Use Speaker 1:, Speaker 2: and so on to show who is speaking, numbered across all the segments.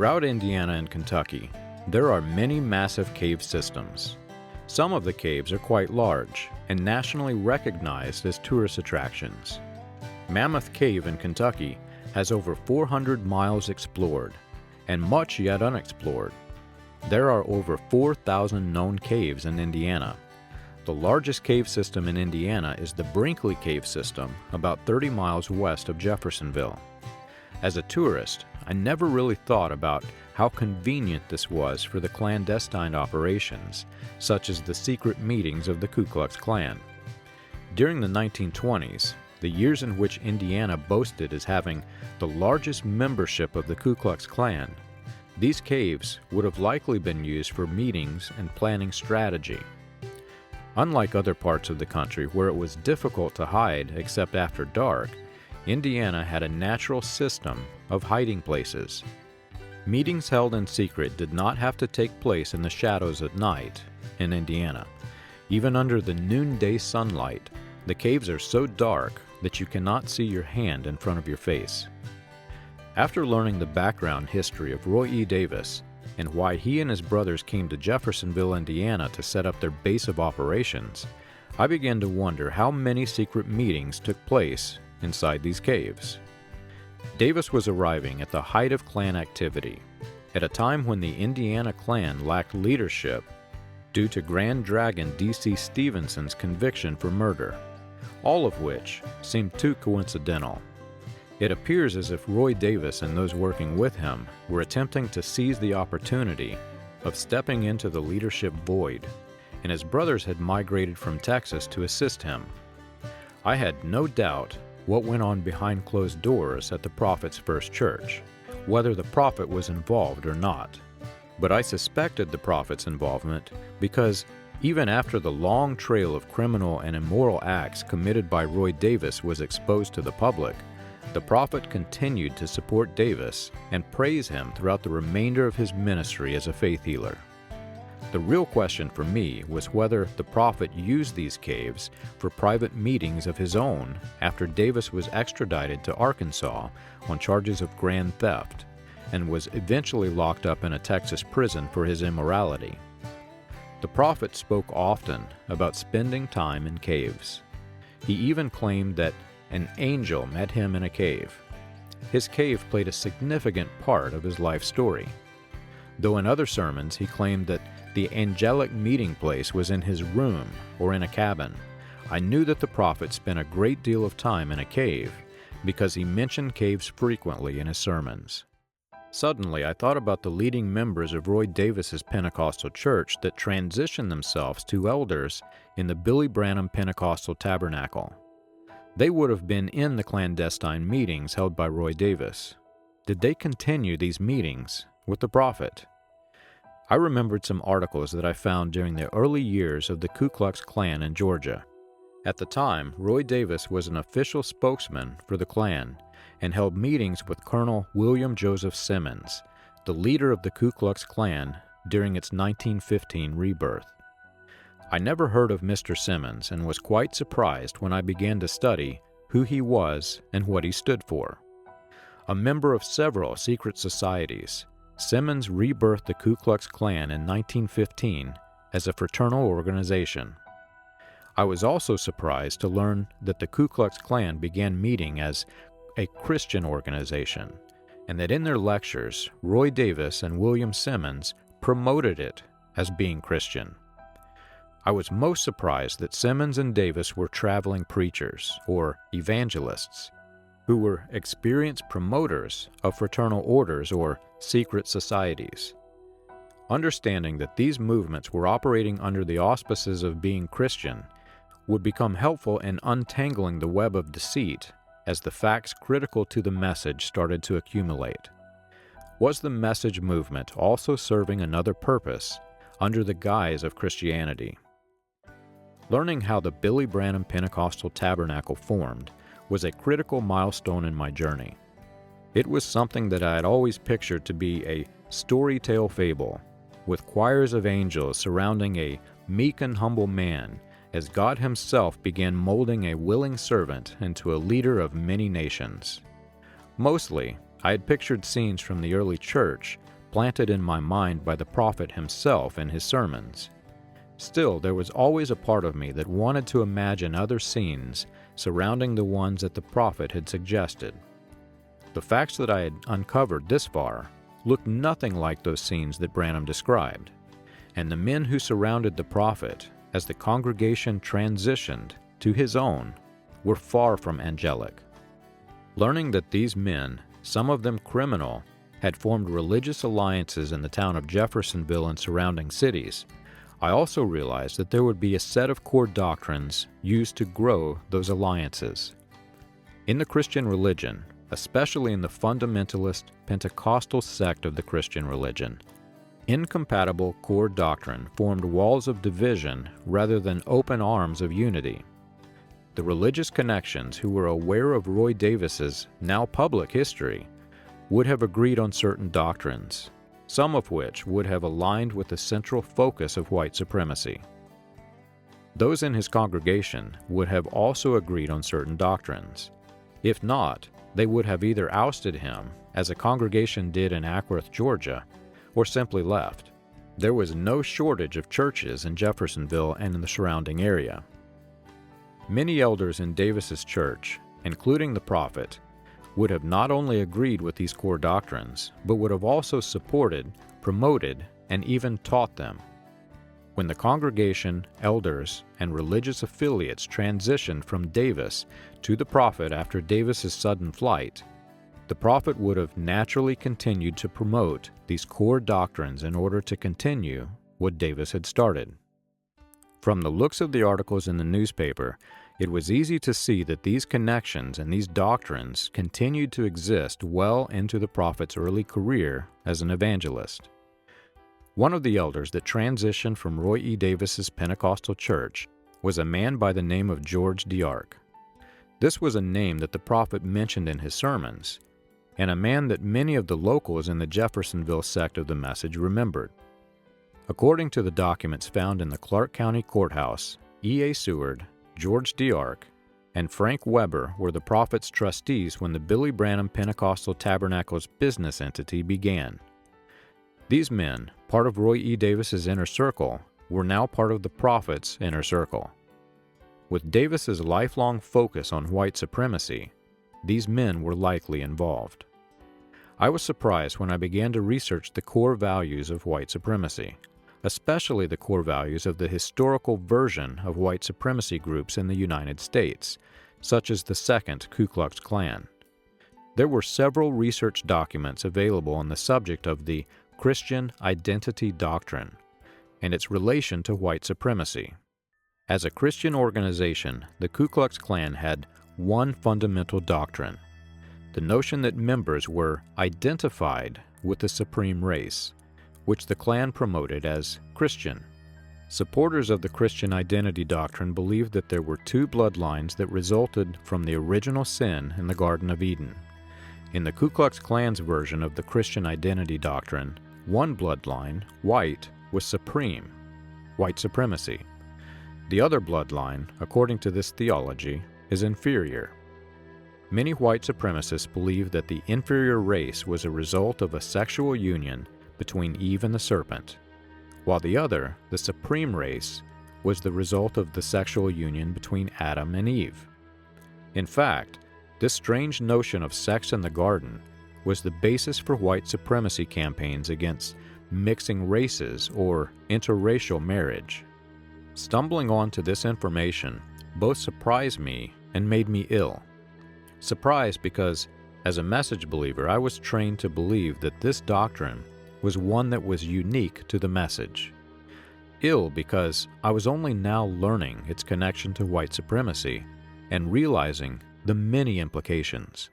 Speaker 1: Throughout Indiana and Kentucky, there are many massive cave systems. Some of the caves are quite large and nationally recognized as tourist attractions. Mammoth Cave in Kentucky has over 400 miles explored and much yet unexplored. There are over 4,000 known caves in Indiana. The largest cave system in Indiana is the Brinkley Cave System, about 30 miles west of Jeffersonville. As a tourist, I never really thought about how convenient this was for the clandestine operations, such as the secret meetings of the Ku Klux Klan. During the 1920s, the years in which Indiana boasted as having the largest membership of the Ku Klux Klan, these caves would have likely been used for meetings and planning strategy. Unlike other parts of the country where it was difficult to hide except after dark, Indiana had a natural system of hiding places. Meetings held in secret did not have to take place in the shadows at night in Indiana. Even under the noonday sunlight, the caves are so dark that you cannot see your hand in front of your face. After learning the background history of Roy E. Davis and why he and his brothers came to Jeffersonville, Indiana to set up their base of operations, I began to wonder how many secret meetings took place inside these caves. Davis was arriving at the height of Klan activity, at a time when the Indiana Klan lacked leadership due to Grand Dragon D.C. Stevenson's conviction for murder, all of which seemed too coincidental. It appears as if Roy Davis and those working with him were attempting to seize the opportunity of stepping into the leadership void, and his brothers had migrated from Texas to assist him. I had no doubt what went on behind closed doors at the Prophet's first church, whether the Prophet was involved or not. But I suspected the Prophet's involvement because even after the long trail of criminal and immoral acts committed by Roy Davis was exposed to the public, the Prophet continued to support Davis and praise him throughout the remainder of his ministry as a faith healer. The real question for me was whether the Prophet used these caves for private meetings of his own after Davis was extradited to Arkansas on charges of grand theft and was eventually locked up in a Texas prison for his immorality. The Prophet spoke often about spending time in caves. He even claimed that an angel met him in a cave. His cave played a significant part of his life story, though in other sermons he claimed that the angelic meeting place was in his room or in a cabin. I knew that the Prophet spent a great deal of time in a cave because he mentioned caves frequently in his sermons. Suddenly, I thought about the leading members of Roy Davis's Pentecostal church that transitioned themselves to elders in the Billy Branham Pentecostal Tabernacle. They would have been in the clandestine meetings held by Roy Davis. Did they continue these meetings with the Prophet? I remembered some articles that I found during the early years of the Ku Klux Klan in Georgia. At the time, Roy Davis was an official spokesman for the Klan and held meetings with Colonel William Joseph Simmons, the leader of the Ku Klux Klan during its 1915 rebirth. I never heard of Mr. Simmons and was quite surprised when I began to study who he was and what he stood for. A member of several secret societies, Simmons rebirthed the Ku Klux Klan in 1915 as a fraternal organization. I was also surprised to learn that the Ku Klux Klan began meeting as a Christian organization, and that in their lectures, Roy Davis and William Simmons promoted it as being Christian. I was most surprised that Simmons and Davis were traveling preachers, or evangelists, who were experienced promoters of fraternal orders or secret societies. Understanding that these movements were operating under the auspices of being Christian would become helpful in untangling the web of deceit as the facts critical to the message started to accumulate. Was the message movement also serving another purpose under the guise of Christianity? Learning how the Billy Branham Pentecostal Tabernacle formed was a critical milestone in my journey. It was something that I had always pictured to be a story tale fable, with choirs of angels surrounding a meek and humble man as God himself began molding a willing servant into a leader of many nations. Mostly, I had pictured scenes from the early church planted in my mind by the prophet himself in his sermons. Still, there was always a part of me that wanted to imagine other scenes surrounding the ones that the prophet had suggested. The facts that I had uncovered this far looked nothing like those scenes that Branham described, and the men who surrounded the prophet as the congregation transitioned to his own were far from angelic. Learning that these men, some of them criminal, had formed religious alliances in the town of Jeffersonville and surrounding cities, I also realized that there would be a set of core doctrines used to grow those alliances. In the Christian religion, especially in the fundamentalist Pentecostal sect of the Christian religion, incompatible core doctrine formed walls of division rather than open arms of unity. The religious connections who were aware of Roy Davis's now public history would have agreed on certain doctrines, some of which would have aligned with the central focus of white supremacy. Those in his congregation would have also agreed on certain doctrines. If not, they would have either ousted him, as a congregation did in Ackworth, Georgia, or simply left. There was no shortage of churches in Jeffersonville and in the surrounding area. Many elders in Davis's church, including the prophet, would have not only agreed with these core doctrines, but would have also supported, promoted, and even taught them. When the congregation, elders, and religious affiliates transitioned from Davis to the prophet after Davis's sudden flight, the prophet would have naturally continued to promote these core doctrines in order to continue what Davis had started. From the looks of the articles in the newspaper, it was easy to see that these connections and these doctrines continued to exist well into the prophet's early career as an evangelist. One of the elders that transitioned from Roy E. Davis's Pentecostal church was a man by the name of George DeArk. This was a name that the prophet mentioned in his sermons, and a man that many of the locals in the Jeffersonville sect of the message remembered. According to the documents found in the Clark County Courthouse, E.A. Seward, George DeArk, and Frank Weber were the prophet's trustees when the Billy Branham Pentecostal Tabernacle's business entity began. These men, part of Roy E. Davis's inner circle, were now part of the prophet's inner circle. With Davis's lifelong focus on white supremacy, these men were likely involved. I was surprised when I began to research the core values of white supremacy, especially the core values of the historical version of white supremacy groups in the United States, such as the second Ku Klux Klan. There were several research documents available on the subject of the Christian identity doctrine and its relation to white supremacy. As a Christian organization, the Ku Klux Klan had one fundamental doctrine: the notion that members were identified with the supreme race, which the Klan promoted as Christian. Supporters of the Christian identity doctrine believed that there were two bloodlines that resulted from the original sin in the Garden of Eden. In the Ku Klux Klan's version of the Christian identity doctrine, one bloodline, white, was supreme, white supremacy. The other bloodline, according to this theology, is inferior. Many white supremacists believe that the inferior race was a result of a sexual union between Eve and the serpent, while the other, the supreme race, was the result of the sexual union between Adam and Eve. In fact, this strange notion of sex in the garden was the basis for white supremacy campaigns against mixing races or interracial marriage. Stumbling onto this information both surprised me and made me ill. Surprised because, as a message believer, I was trained to believe that this doctrine was one that was unique to the message. Ill because I was only now learning its connection to white supremacy and realizing the many implications.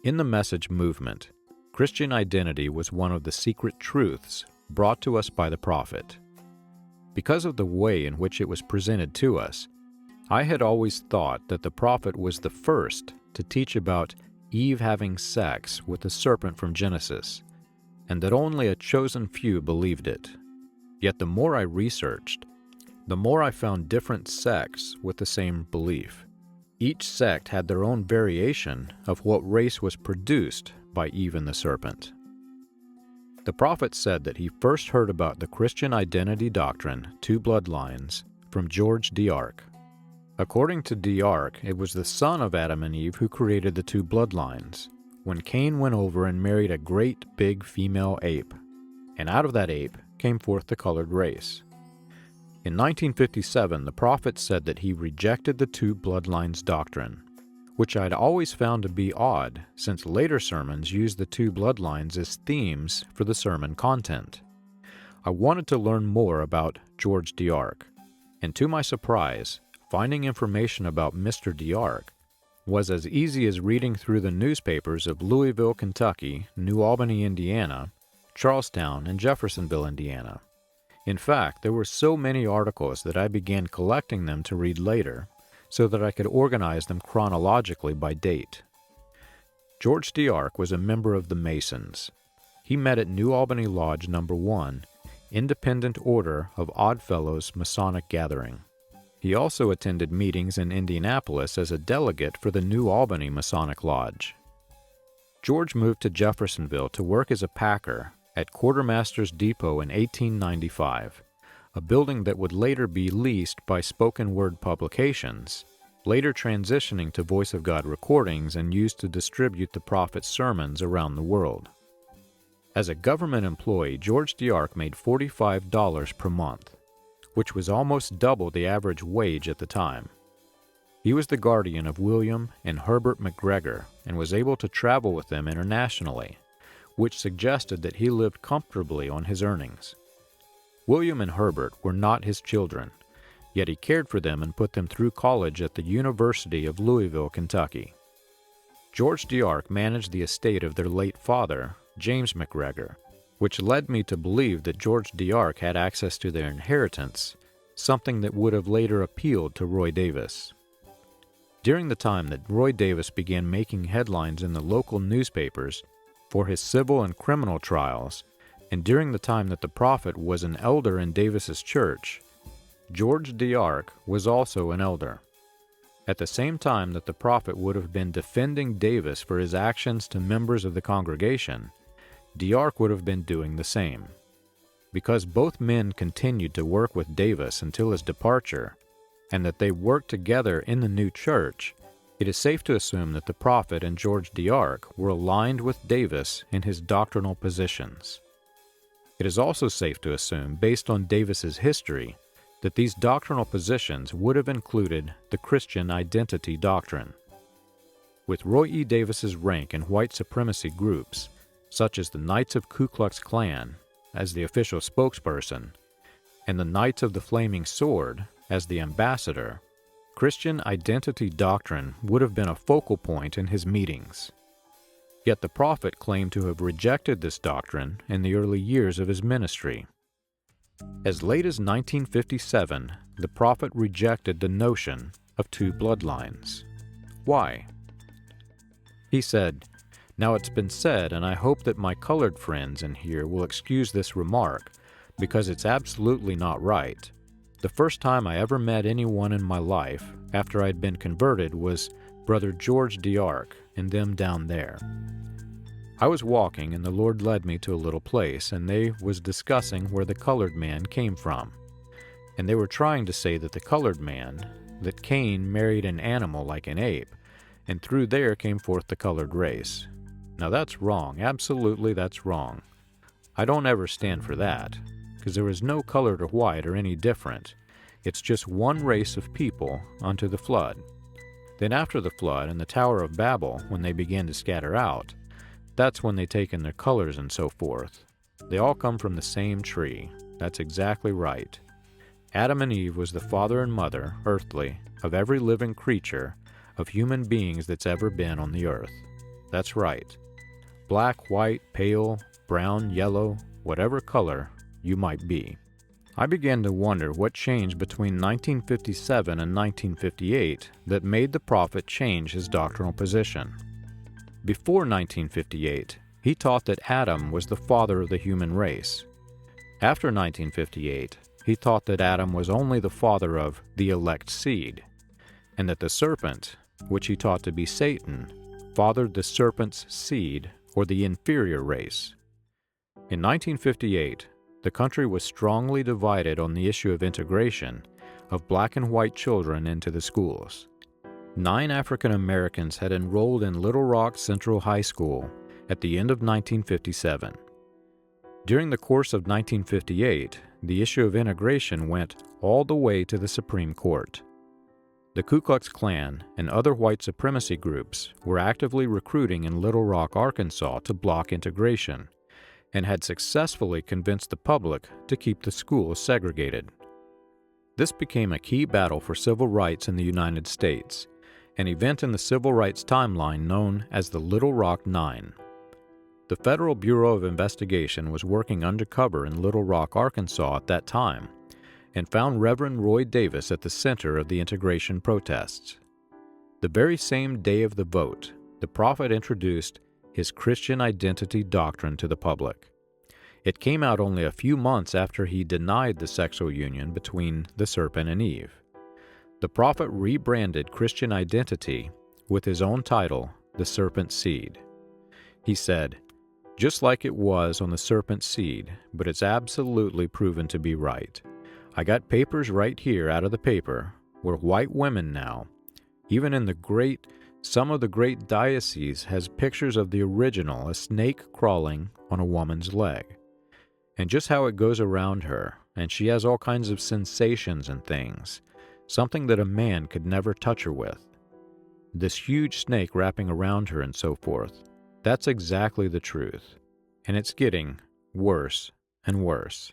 Speaker 1: In the message movement, Christian identity was one of the secret truths brought to us by the prophet. Because of the way in which it was presented to us, I had always thought that the prophet was the first to teach about Eve having sex with the serpent from Genesis, and that only a chosen few believed it. Yet the more I researched, the more I found different sects with the same belief. Each sect had their own variation of what race was produced by Eve and the serpent. The prophet said that he first heard about the Christian identity doctrine, two bloodlines, from George DeArk. According to DeArk, it was the son of Adam and Eve who created the two bloodlines, when Cain went over and married a great big female ape, and out of that ape came forth the colored race. In 1957, the prophet said that he rejected the two bloodlines doctrine, which I'd always found to be odd since later sermons used the two bloodlines as themes for the sermon content. I wanted to learn more about George DeArk, and to my surprise, finding information about Mr. DeArk was as easy as reading through the newspapers of Louisville, Kentucky, New Albany, Indiana, Charlestown, and Jeffersonville, Indiana. In fact, there were so many articles that I began collecting them to read later, so that I could organize them chronologically by date. George DeArk was a member of the Masons. He met at New Albany Lodge No. 1, Independent Order of Oddfellows Masonic Gathering. He also attended meetings in Indianapolis as a delegate for the New Albany Masonic Lodge. George moved to Jeffersonville to work as a packer at Quartermaster's Depot in 1895, a building that would later be leased by Spoken Word Publications, later transitioning to Voice of God recordings and used to distribute the prophet's sermons around the world. As a government employee, George DeArk made $45 per month, which was almost double the average wage at the time. He was the guardian of William and Herbert McGregor and was able to travel with them internationally, which suggested that he lived comfortably on his earnings. William and Herbert were not his children, yet he cared for them and put them through college at the University of Louisville, Kentucky. George DeArk managed the estate of their late father, James McGregor, which led me to believe that George DeArk had access to their inheritance, something that would have later appealed to Roy Davis. During the time that Roy Davis began making headlines in the local newspapers for his civil and criminal trials, and during the time that the prophet was an elder in Davis's church, George DeArk was also an elder. At the same time that the prophet would have been defending Davis for his actions to members of the congregation, DeArk would have been doing the same. Because both men continued to work with Davis until his departure, and that they worked together in the new church, it is safe to assume that the prophet and George DeArk were aligned with Davis in his doctrinal positions. It is also safe to assume, based on Davis's history, that these doctrinal positions would have included the Christian identity doctrine. With Roy E. Davis's rank in white supremacy groups, such as the Knights of Ku Klux Klan as the official spokesperson, and the Knights of the Flaming Sword as the ambassador, Christian identity doctrine would have been a focal point in his meetings. Yet the prophet claimed to have rejected this doctrine in the early years of his ministry. As late as 1957, the prophet rejected the notion of two bloodlines. Why? He said, "Now it's been said, and I hope that my colored friends in here will excuse this remark, because it's absolutely not right. The first time I ever met anyone in my life after I'd been converted was Brother George DeArk and them down there. I was walking, and the Lord led me to a little place, and they was discussing where the colored man came from. And they were trying to say that the colored man, that Cain married an animal like an ape, and through there came forth the colored race. Now that's wrong, absolutely that's wrong. I don't ever stand for that, because there is no colored or white or any different. It's just one race of people unto the flood. Then after the flood and the Tower of Babel, when they began to scatter out, that's when they take in their colors and so forth. They all come from the same tree. That's exactly right. Adam and Eve was the father and mother, earthly, of every living creature, of human beings that's ever been on the earth. That's right. Black, white, pale, brown, yellow, whatever color you might be. I began to wonder what changed between 1957 and 1958 that made the prophet change his doctrinal position. Before 1958, he taught that Adam was the father of the human race. After 1958, he taught that Adam was only the father of the elect seed, and that the serpent, which he taught to be Satan, fathered the serpent's seed, or the inferior race. In 1958, the country was strongly divided on the issue of integration of black and white children into the schools. 9 African Americans had enrolled in Little Rock Central High School at the end of 1957. During the course of 1958, the issue of integration went all the way to the Supreme Court. The Ku Klux Klan and other white supremacy groups were actively recruiting in Little Rock, Arkansas to block integration, and had successfully convinced the public to keep the schools segregated. This became a key battle for civil rights in the United States, an event in the civil rights timeline known as the Little Rock Nine. The Federal Bureau of Investigation was working undercover in Little Rock, Arkansas at that time, and found Reverend Roy Davis at the center of the integration protests. The very same day of the vote, the prophet introduced his Christian identity doctrine to the public. It came out only a few months after he denied the sexual union between the serpent and Eve. The prophet rebranded Christian identity with his own title, The Serpent Seed. He said, "Just like it was on the serpent seed, but it's absolutely proven to be right. I got papers right here out of the paper where white women now, even in some of the great dioceses, has pictures of the original, a snake crawling on a woman's leg, and just how it goes around her, and she has all kinds of sensations and things, something that a man could never touch her with. This huge snake wrapping around her and so forth. That's exactly the truth, and it's getting worse and worse."